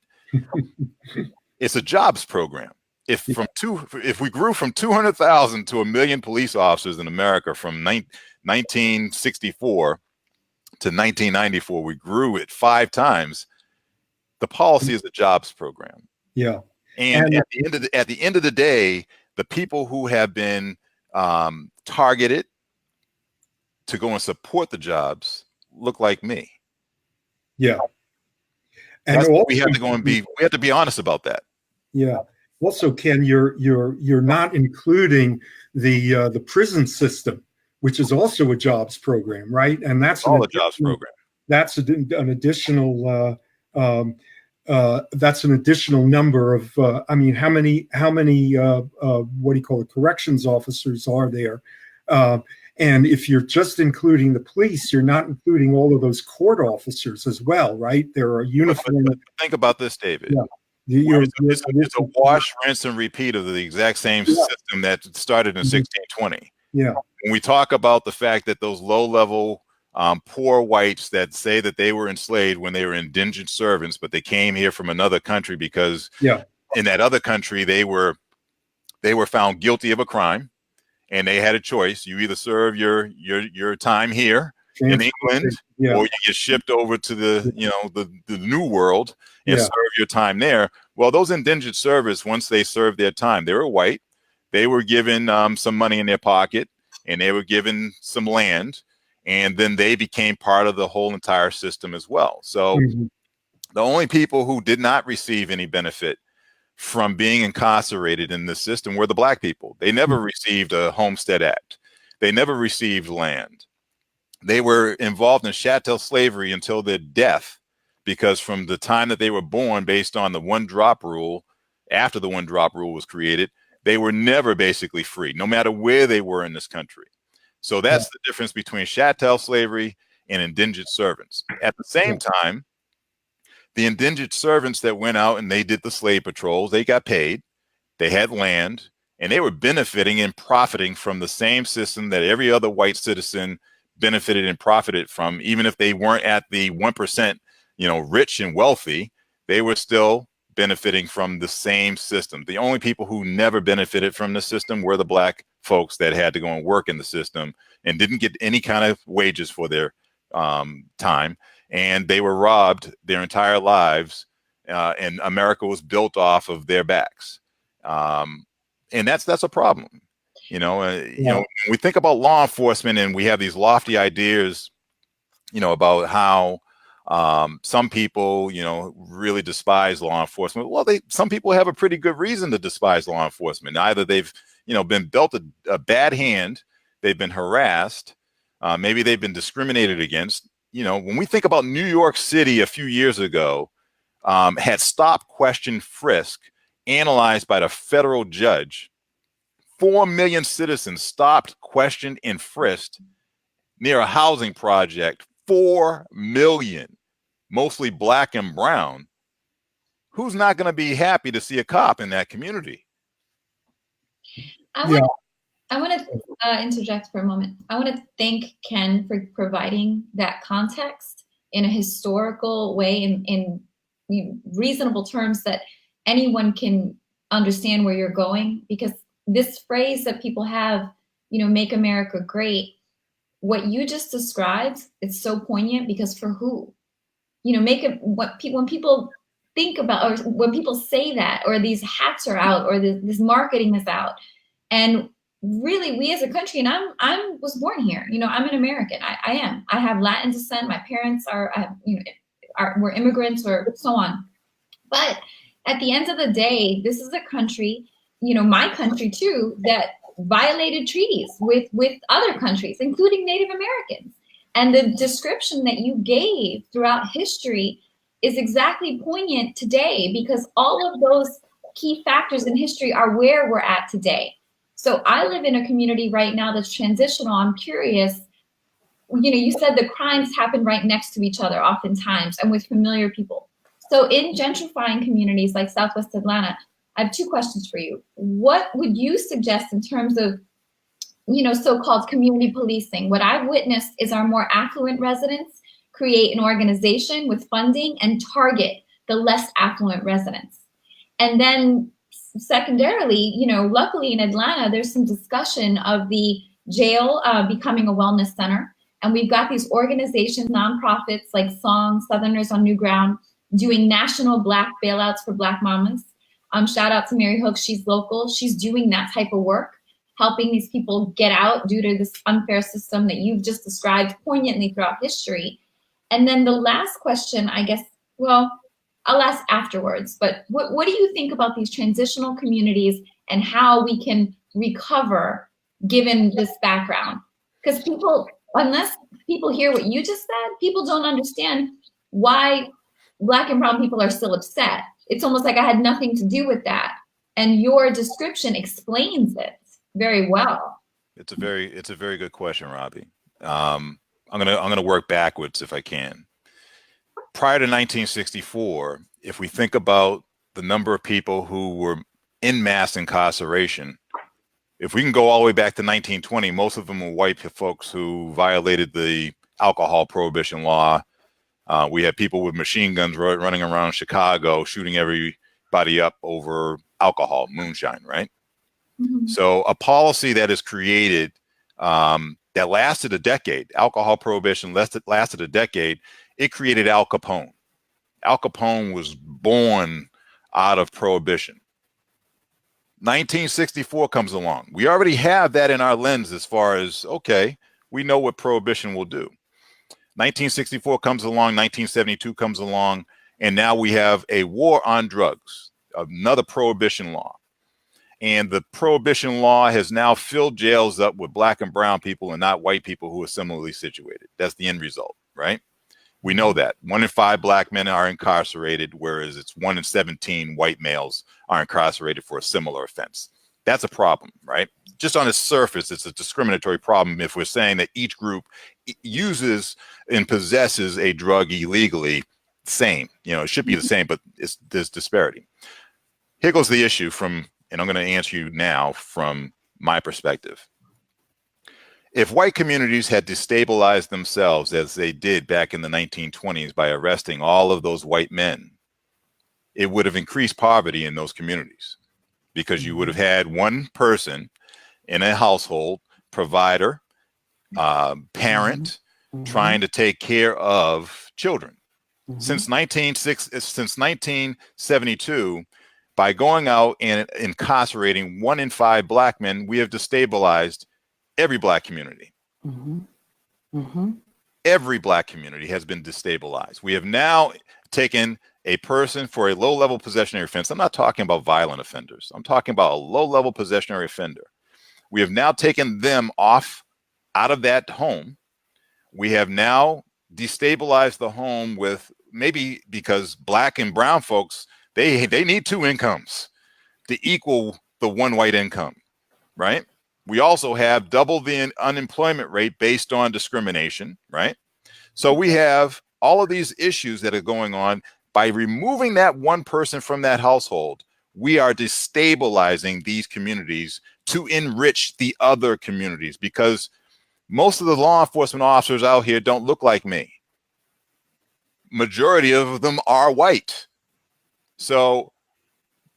It's a jobs program. If we grew from 200,000 to 1 million police officers in America from 1964 to 1994, we grew it 5 times. The policy is a jobs program. Yeah. And at the end of the day, the people who have been targeted to go and support the jobs look like me. Yeah. And also, we have to be honest about that. Yeah. Also, Ken, you're not including the prison system, which is also a jobs program, right? And that's all a jobs program. That's an additional that's an additional number of I mean, how many what do you call it, corrections officers are there? And if you're just including the police, you're not including all of those court officers as well, right? There are uniform. Think about this, David. Yeah. It's a wash, rinse, and repeat of the exact same system that started in 1620. Yeah. When we talk about the fact that those low-level, poor whites that say that they were enslaved when they were indentured servants, but they came here from another country because in that other country they were found guilty of a crime, and they had a choice: you either serve your time here in England, or you get shipped over to the new world and serve your time there. Well, those indentured servants, once they served their time, they were white. They were given some money in their pocket, and they were given some land, and then they became part of the whole entire system as well. So the only people who did not receive any benefit from being incarcerated in this system were the black people. They never received a Homestead Act. They never received land. They were involved in chattel slavery until their death, because from the time that they were born, based on the one-drop rule, after the one-drop rule was created, they were never basically free, no matter where they were in this country. So that's the difference between chattel slavery and indentured servants. At the same time, the indentured servants that went out and they did the slave patrols, they got paid, they had land, and they were benefiting and profiting from the same system that every other white citizen benefited and profited from. Even if they weren't at the 1%, rich and wealthy, they were still benefiting from the same system. The only people who never benefited from the system were the black folks that had to go and work in the system and didn't get any kind of wages for their time. And they were robbed their entire lives, and America was built off of their backs. And that's a problem. When we think about law enforcement and we have these lofty ideas, about how some people, really despise law enforcement. Well, some people have a pretty good reason to despise law enforcement. Either they've, been dealt a bad hand, they've been harassed, maybe they've been discriminated against. When we think about New York City a few years ago, had stop, question, frisk analyzed by the federal judge. 4 million citizens stopped, questioned, and frisked near a housing project. 4 million, mostly black and brown. Who's not going to be happy to see a cop in that community? I want to interject for a moment. I want to thank Ken for providing that context in a historical way, in reasonable terms that anyone can understand where you're going, because this phrase that people have, make America great, what you just described, it's so poignant, because for who? When people think about, or when people say that, or these hats are out, or this marketing is out, and really, we as a country, and I was born here. You know, I'm an American. I am. I have Latin descent. My parents were immigrants or so on. But at the end of the day, this is a country, you know, my country too, that violated treaties with other countries, including Native Americans. And the description that you gave throughout history is exactly poignant today, because all of those key factors in history are where we're at today. So I live in a community right now that's transitional. I'm curious, you know, you said the crimes happen right next to each other oftentimes and with familiar people. So in gentrifying communities like Southwest Atlanta, I have two questions for you. What would you suggest in terms of, you know, so-called community policing? What I've witnessed is our more affluent residents create an organization with funding and target the less affluent residents. And then secondarily, you know, luckily in Atlanta, there's some discussion of the jail becoming a wellness center. And we've got these organizations, nonprofits like Song, Southerners on New Ground, doing national Black bailouts for Black mamas. Shout out to Mary Hooks, she's local. She's doing that type of work, helping these people get out due to this unfair system that you've just described poignantly throughout history. And then the last question, I guess, well, I'll ask afterwards, but what do you think about these transitional communities and how we can recover given this background? Because people, unless people hear what you just said, people don't understand why Black and brown people are still upset. It's almost like I had nothing to do with that. And your description explains it very well. It's a very good question, Robby. I'm gonna work backwards if I can. Prior to 1964, if we think about the number of people who were in mass incarceration, if we can go all the way back to 1920, most of them were white folks who violated the alcohol prohibition law. We had people with machine guns running around Chicago, shooting everybody up over alcohol, moonshine, right? Mm-hmm. So a policy that is created that lasted a decade, alcohol prohibition lasted a decade, it created Al Capone. Al Capone was born out of prohibition. 1964 comes along. We already have that in our lens as far as, okay, we know what prohibition will do. 1964 comes along, 1972 comes along, and now we have a war on drugs, another prohibition law. And the prohibition law has now filled jails up with Black and brown people and not white people who are similarly situated. That's the end result, right? We know that 1 in 5 Black men are incarcerated, whereas it's 1 in 17 white males are incarcerated for a similar offense. That's a problem, right? Just on its surface, it's a discriminatory problem if we're saying that each group uses and possesses a drug illegally. Same, you know, it should be the same, but there's disparity. Here goes the issue and I'm going to answer you now from my perspective. If white communities had destabilized themselves as they did back in the 1920s by arresting all of those white men, it would have increased poverty in those communities because you would have had one person in a household, provider, parent, trying to take care of children. Since 1972, by going out and incarcerating 1 in 5 Black men, we have destabilized every Black community. Every Black community has been destabilized. We have now taken a person for a low-level possessionary offense. I'm not talking about violent offenders. I'm talking about a low-level possessionary offender. We have now taken them out of that home. We have now destabilized the home with, maybe because Black and brown folks, they need 2 incomes to equal the 1 white income, right? We also have double the unemployment rate based on discrimination, right? So we have all of these issues that are going on. By removing that one person from that household, we are destabilizing these communities to enrich the other communities, because most of the law enforcement officers out here don't look like me. Majority of them are white. So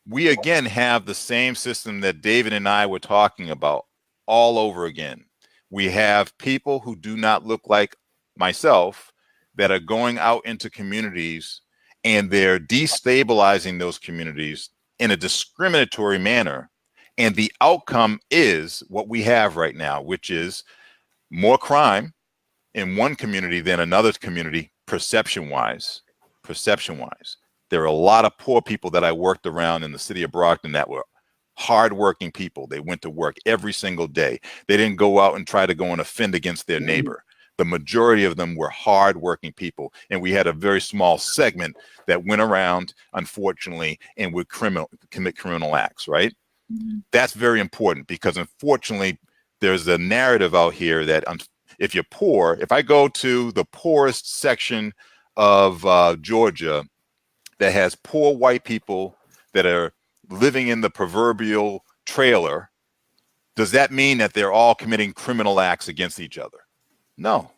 we again have the same system that David and I were talking about all over again. We have people who do not look like myself that are going out into communities, and they're destabilizing those communities in a discriminatory manner. And the outcome is what we have right now, which is more crime in one community than another community, perception-wise. Perception-wise. There are a lot of poor people that I worked around in the city of Brockton that were hardworking people. They went to work every single day. They didn't go out and try to go and offend against their neighbor. The majority of them were hardworking people. And we had a very small segment that went around, unfortunately, and would commit criminal acts, right? That's very important because, unfortunately, there's a narrative out here that if you're poor, if I go to the poorest section of Georgia that has poor white people that are living in the proverbial trailer, does that mean that they're all committing criminal acts against each other? No,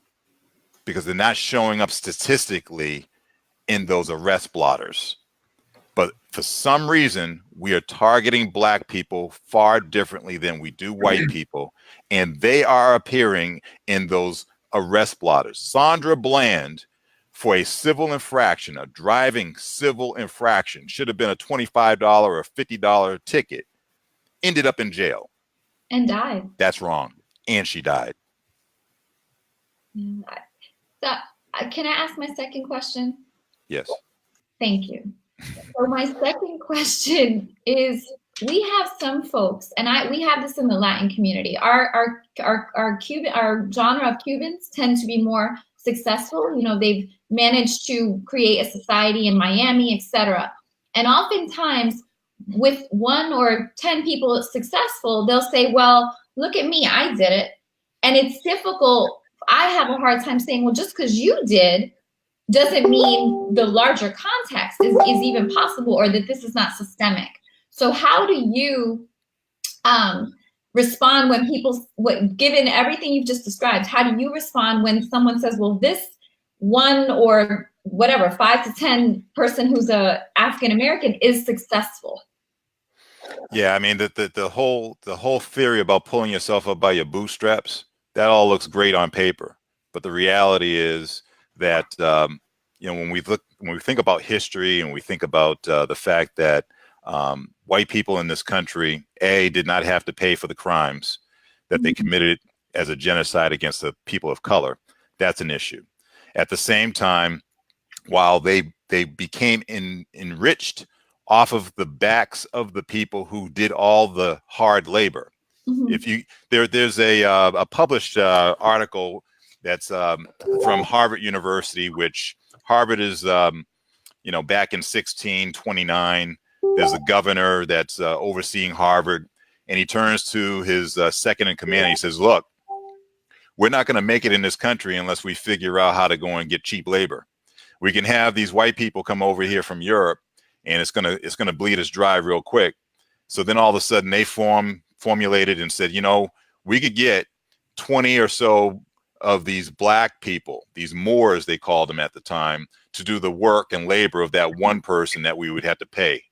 because they're not showing up statistically in those arrest blotters. But for some reason, we are targeting Black people far differently than we do white people, and they are appearing in those arrest blotters. Sandra Bland, for a civil infraction, a driving civil infraction, should have been a $25 or $50 ticket, ended up in jail. And died. That's wrong. And she died. So, can I ask my second question? Yes. Thank you. So my second question is, we have some folks, and we have this in the Latin community. Our genre of Cubans tend to be more successful. You know, they've managed to create a society in Miami, etc. And oftentimes, with 1 or 10 people successful, they'll say, "Well, look at me, I did it." And it's difficult. I have a hard time saying, "Well, just because you did doesn't mean the larger context is even possible, or that this is not systemic." So how do you respond when people, given everything you've just described, how do you respond when someone says, "Well, this one or whatever, 5 to 10 person who's a African-American is successful"? Yeah, I mean, the whole theory about pulling yourself up by your bootstraps, that all looks great on paper. But the reality is that, when we think about history and we think about the fact that white people in this country, did not have to pay for the crimes that they committed as a genocide against the people of color, that's an issue. At the same time, while they became enriched off of the backs of the people who did all the hard labor. If there's a published article that's from Harvard University, which Harvard is, back in 1629, there's a governor that's overseeing Harvard, and he turns to his second in command and he says, "Look, we're not going to make it in this country unless we figure out how to go and get cheap labor. We can have these white people come over here from Europe, and it's gonna bleed us dry real quick." So then all of a sudden they formulated and said, we could get 20 or so of these Black people, these Moors they called them at the time, to do the work and labor of that one person that we would have to pay.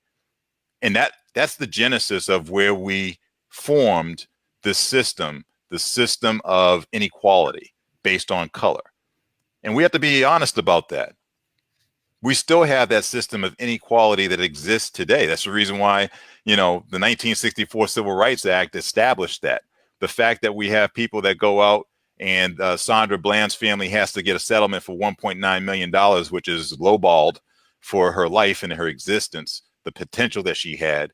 And that's the genesis of where we formed this system, the system of inequality based on color. And we have to be honest about that. We still have that system of inequality that exists today. That's the reason why, the 1964 Civil Rights Act established that. The fact that we have people that go out and Sandra Bland's family has to get a settlement for $1.9 million, which is lowballed for her life and her existence, the potential that she had.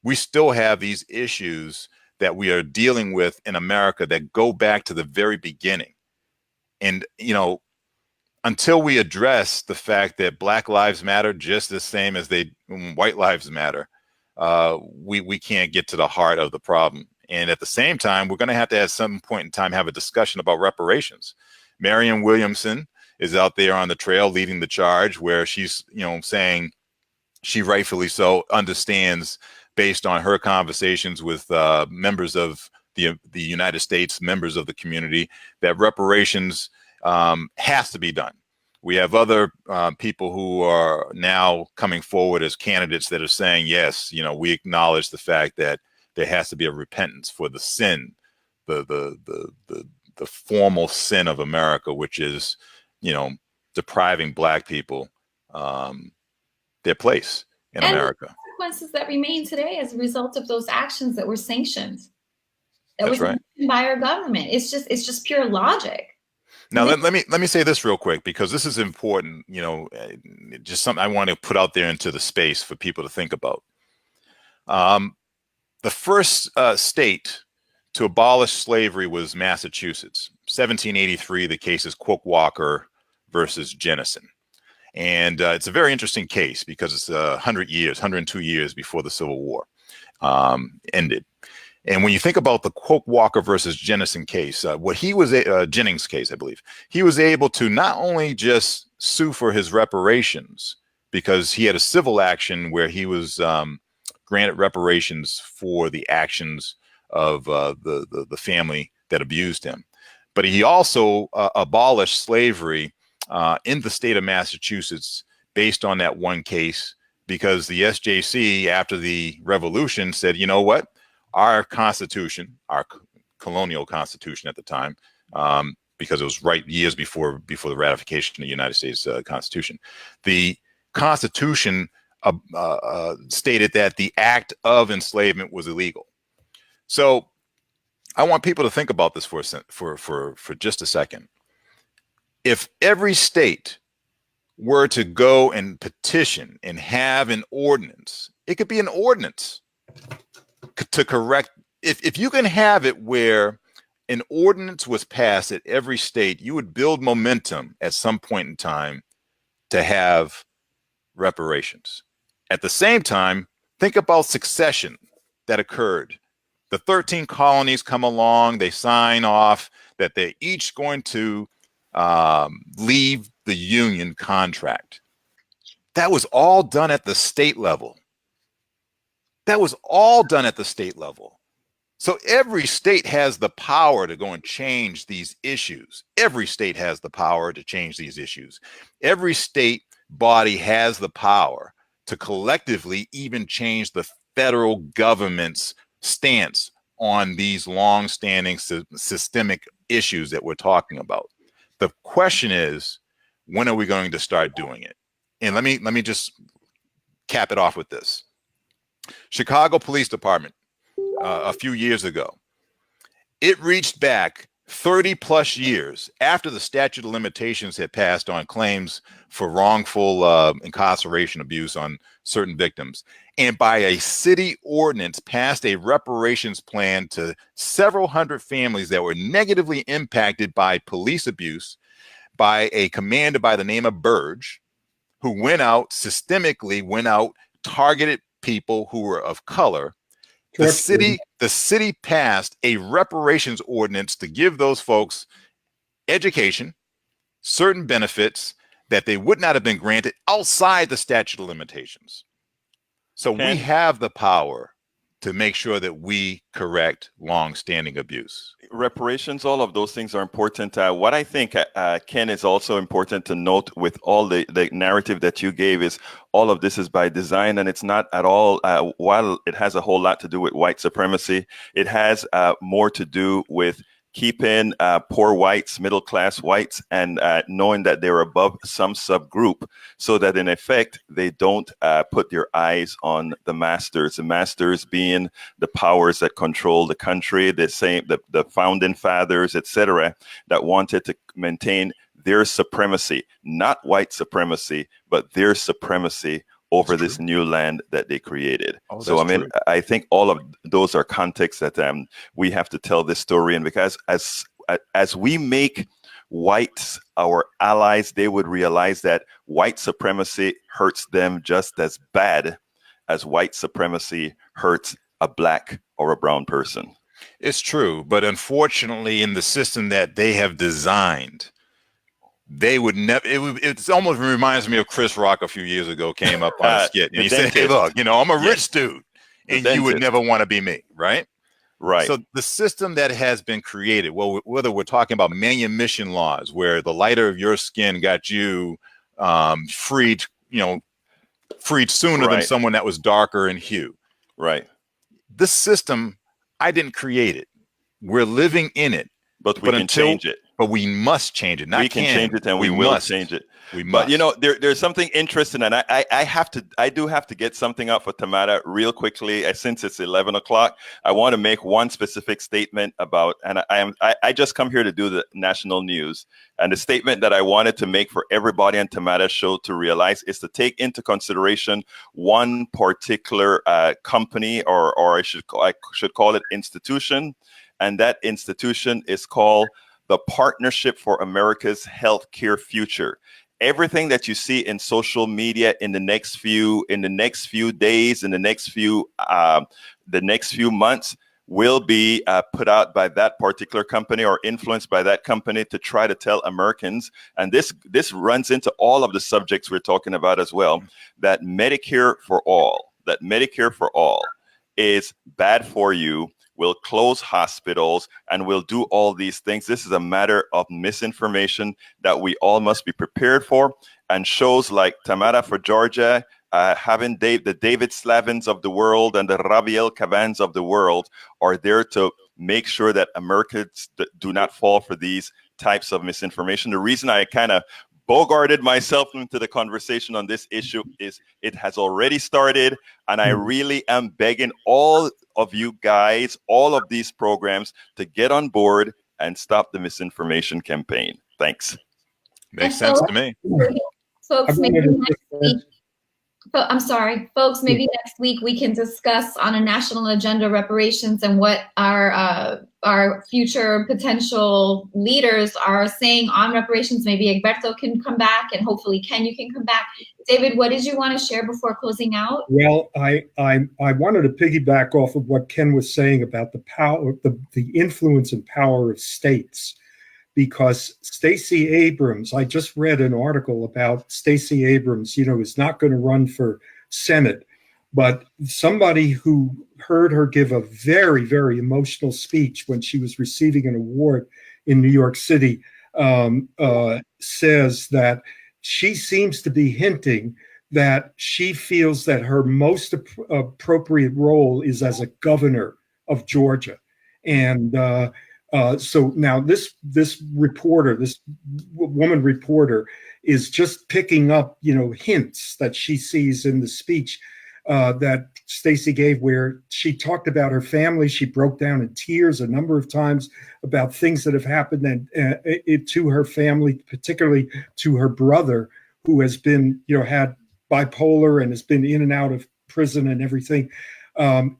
We still have these issues that we are dealing with in America that go back to the very beginning. And, until we address the fact that Black lives matter just the same as white lives matter, we can't get to the heart of the problem. And at the same time, we're going to have to at some point in time have a discussion about reparations. Marianne Williamson is out there on the trail leading the charge, where she's, saying she rightfully so understands, based on her conversations with members of the United States, members of the community, that reparations has to be done. We have other people who are now coming forward as candidates that are saying, yes, we acknowledge the fact that there has to be a repentance for the sin, the formal sin of America, which is, depriving Black people their place in America. consequences that remain today as a result of those actions that were sanctioned. That That's was right. sanctioned by our government. It's just pure logic. Now, let me say this real quick, because this is important, just something I want to put out there into the space for people to think about. The first state to abolish slavery was Massachusetts. 1783, the case is Cook Walker versus Jennison. And it's a very interesting case because it's 102 years before the Civil War ended. And when you think about the Cook Walker versus Jennison case, Jennings case, I believe, he was able to not only just sue for his reparations, because he had a civil action where he was granted reparations for the actions of the family that abused him, but he also abolished slavery in the state of Massachusetts based on that one case, because the SJC after the revolution said, you know what? Our Constitution, our colonial Constitution at the time, because it was right years before the ratification of the United States Constitution, the Constitution stated that the act of enslavement was illegal. So I want people to think about this for just a second. If every state were to go and petition and have an ordinance, it could be an ordinance to correct, if you can have it where an ordinance was passed at every state, you would build momentum at some point in time to have reparations. At the same time, think about succession that occurred. The 13 colonies come along, they sign off that they're each going to leave the Union contract. That was all done at the state level. So every state has the power to go and change these issues. Every state has the power to change these issues. Every state body has the power to collectively even change the federal government's stance on these long-standing systemic issues that we're talking about. The question is, when are we going to start doing it? And let me just cap it off with this. Chicago Police Department, a few years ago, it reached back 30 plus years after the statute of limitations had passed on claims for wrongful incarceration abuse on certain victims, and by a city ordinance passed a reparations plan to several hundred families that were negatively impacted by police abuse by a commander by the name of Burge, who systemically targeted people who were of color. The city passed a reparations ordinance to give those folks education, certain benefits that they would not have been granted outside the statute of limitations. So we have the power to make sure that we correct long-standing abuse. Reparations, all of those things are important. What I think, Ken, is also important to note with all the narrative that you gave is all of this is by design, and it's not at all, while it has a whole lot to do with white supremacy, it has more to do with keeping poor whites, middle-class whites, and knowing that they're above some subgroup so that in effect, they don't put their eyes on the masters being the powers that control the country, the founding fathers, etc., that wanted to maintain their supremacy, not white supremacy, but their supremacy over this new land that they created. So, I mean, true. I think all of those are contexts that we have to tell this story. And because as we make whites our allies, they would realize that white supremacy hurts them just as bad as white supremacy hurts a black or a brown person. It's true. But unfortunately, in the system that they have designed, they would never. It almost reminds me of Chris Rock a few years ago came up on a skit and he said, "Hey, look, I'm a rich dude, and you would never want to be me, right?" Right. So the system that has been created, well, whether we're talking about manumission laws, where the lighter of your skin got you freed sooner than someone that was darker in hue. Right. This system, I didn't create it. We're living in it. But we can change it. But we must change it. Not we can change it, and we will change it. We must. But you know, there's something interesting, and I do have to get something out for Tamara real quickly. Since it's 11 o'clock, I want to make one specific statement about, and I just come here to do the national news, and the statement that I wanted to make for everybody on Tamara's show to realize is to take into consideration one particular company, or I should call it institution, and that institution is called the Partnership for America's Healthcare Future. Everything that you see in social media in the next few days, in the next few months, will be put out by that particular company or influenced by that company to try to tell Americans. And this runs into all of the subjects we're talking about as well, that Medicare for all is bad for you, will close hospitals, and will do all these things. This is a matter of misinformation that we all must be prepared for. And shows like Tamara for Georgia, having the David Slavins of the world and the Rabiel Cavans of the world are there to make sure that Americans do not fall for these types of misinformation. The reason I kind of bogarted myself into the conversation on this issue is it has already started, and I really am begging all of you guys, all of these programs, to get on board and stop the misinformation campaign. Thanks. Makes sense to me. Folks, maybe next week. I'm sorry, folks, maybe next week we can discuss on a national agenda reparations and what our future potential leaders are saying on reparations. Maybe Egberto can come back, and hopefully Ken, you can come back. David, what did you want to share before closing out? Well, I wanted to piggyback off of what Ken was saying about the power, the influence and power of states. Because Stacey Abrams, I just read an article about Stacey Abrams, is not going to run for Senate, but somebody who heard her give a very, very emotional speech when she was receiving an award in New York City says that she seems to be hinting that she feels that her most appropriate role is as a governor of Georgia. And so now this woman reporter is just picking up, hints that she sees in the speech that Stacey gave, where she talked about her family. She broke down in tears a number of times about things that have happened to her family, particularly to her brother, who has been, had bipolar and has been in and out of prison and everything.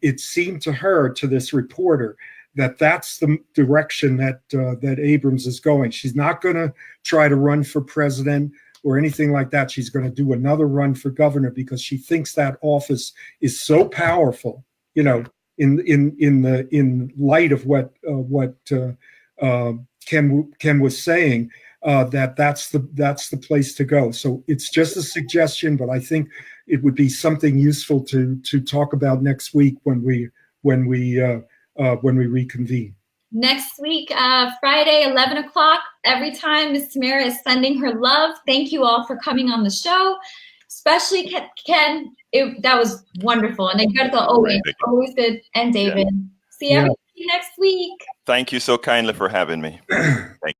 It seemed to her, to this reporter, that's the direction that Abrams is going. She's not going to try to run for president or anything like that. She's going to do another run for governor because she thinks that office is so powerful, in light of what Ken was saying, that's the place to go. So it's just a suggestion, but I think it would be something useful to talk about next week when we reconvene. Next week, Friday, 11 o'clock, every time Ms. Tamara is sending her love. Thank you all for coming on the show, especially Ken. That was wonderful. And Egberto, always good. And David. See everybody next week. Thank you so kindly for having me. Thank you.